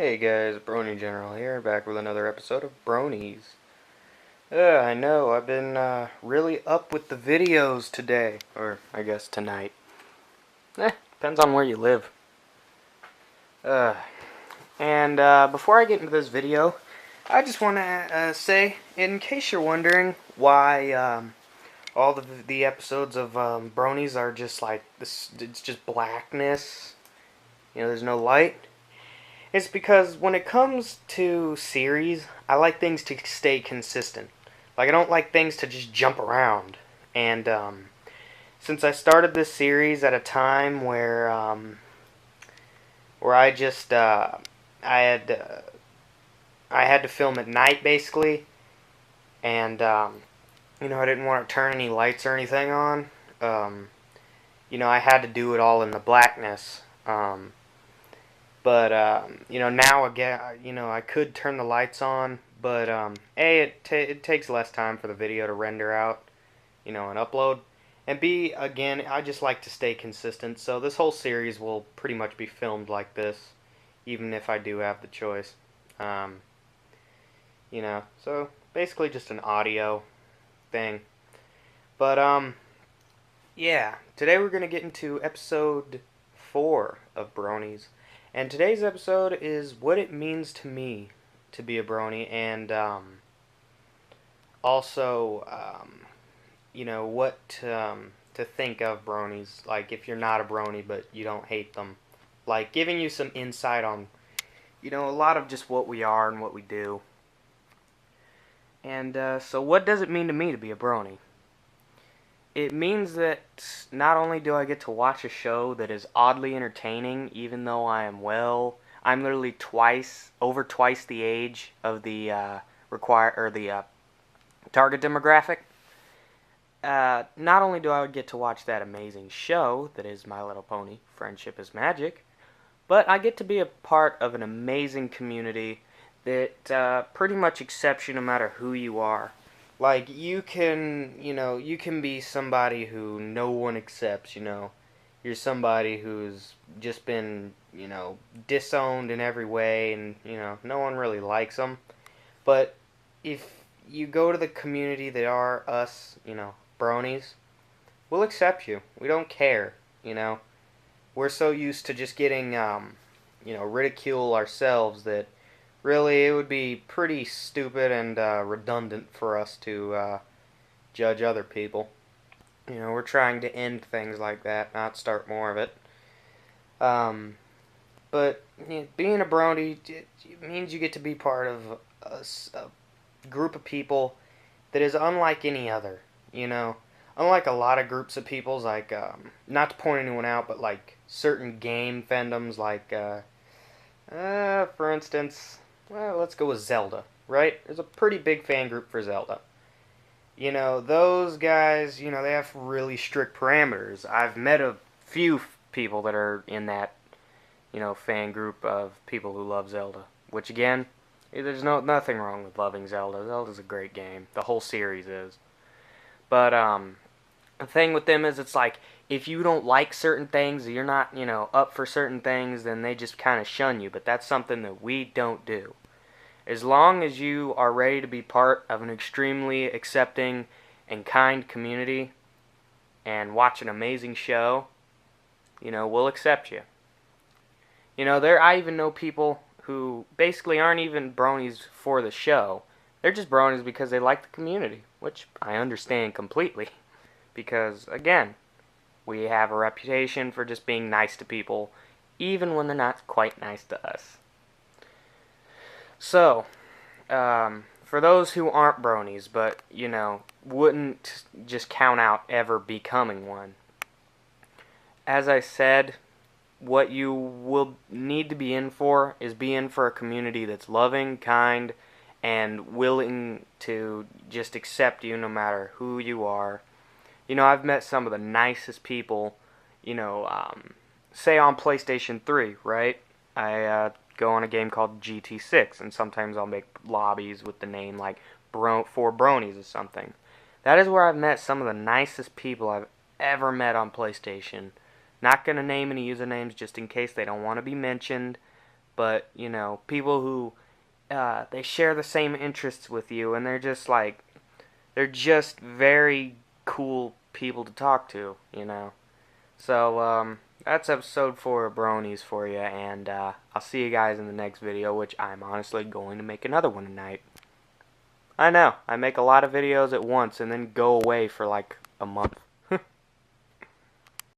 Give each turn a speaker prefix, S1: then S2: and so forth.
S1: Hey guys, Brony General here, back with another episode of Bronies. I know, I've been really up with the videos today, or I guess tonight. Depends on where you live. Uh, and before I get into this video, I just want to say, in case you're wondering why all the episodes of Bronies are just like this, it's just blackness. There's no light. It's because when it comes to series, I like things to stay consistent. Like, I don't like things to just jump around. And since I started this series at a time where I just I had I had to film at night basically, and I didn't want to turn any lights or anything on. I had to do it all in the blackness. But now again, I could turn the lights on, but it takes less time for the video to render out, and upload. And B, again, I just like to stay consistent, so this whole series will pretty much be filmed like this, even if I do have the choice. So basically just an audio thing. But yeah, today we're gonna get into episode 4 of Bronies. And today's episode is what it means to me to be a brony, and also, what to think of bronies. Like, if you're not a brony but you don't hate them. Like, giving you some insight on, a lot of just what we are and what we do. And so what does it mean to me to be a brony? It means that not only do I get to watch a show that is oddly entertaining, even though I'm literally over twice the age of the target demographic. Not only do I get to watch that amazing show that is My Little Pony: Friendship is Magic, but I get to be a part of an amazing community that pretty much accepts you no matter who you are. Like, you can be somebody who no one accepts, You're somebody who's just been, disowned in every way, and, no one really likes them. But if you go to the community that are us, bronies, we'll accept you. We don't care, We're so used to just getting, ridicule ourselves that really, it would be pretty stupid and redundant for us to judge other people. We're trying to end things like that, not start more of it. But being a brony, it means you get to be part of a group of people that is unlike any other. Unlike a lot of groups of peoples, like, not to point anyone out, but like certain game fandoms, like, for instance, well, let's go with Zelda, right? There's a pretty big fan group for Zelda. Those guys, they have really strict parameters. I've met a few people that are in that, fan group of people who love Zelda. Which, again, there's nothing wrong with loving Zelda. Zelda's a great game. The whole series is. But, the thing with them is, it's like, if you don't like certain things, you're not, up for certain things, then they just kind of shun you. But that's something that we don't do. As long as you are ready to be part of an extremely accepting and kind community and watch an amazing show, we'll accept you. I even know people who basically aren't even bronies for the show. They're just bronies because they like the community, which I understand completely. Because, again, we have a reputation for just being nice to people, even when they're not quite nice to us. So, for those who aren't bronies, but, wouldn't just count out ever becoming one, as I said, what you will need to be in for is be in for a community that's loving, kind, and willing to just accept you no matter who you are. I've met some of the nicest people, say on PlayStation 3, right? I go on a game called GT6, and sometimes I'll make lobbies with the name like for Bronies or something. That is where I've met some of the nicest people I've ever met on PlayStation. Not going to name any usernames just in case they don't want to be mentioned, but you know, people who they share the same interests with you, and they're just very cool people to talk to, you know. So that's episode 4 of Bronies for you, and I'll see you guys in the next video, which I'm honestly going to make another one tonight. I know, I make a lot of videos at once and then go away for like a month.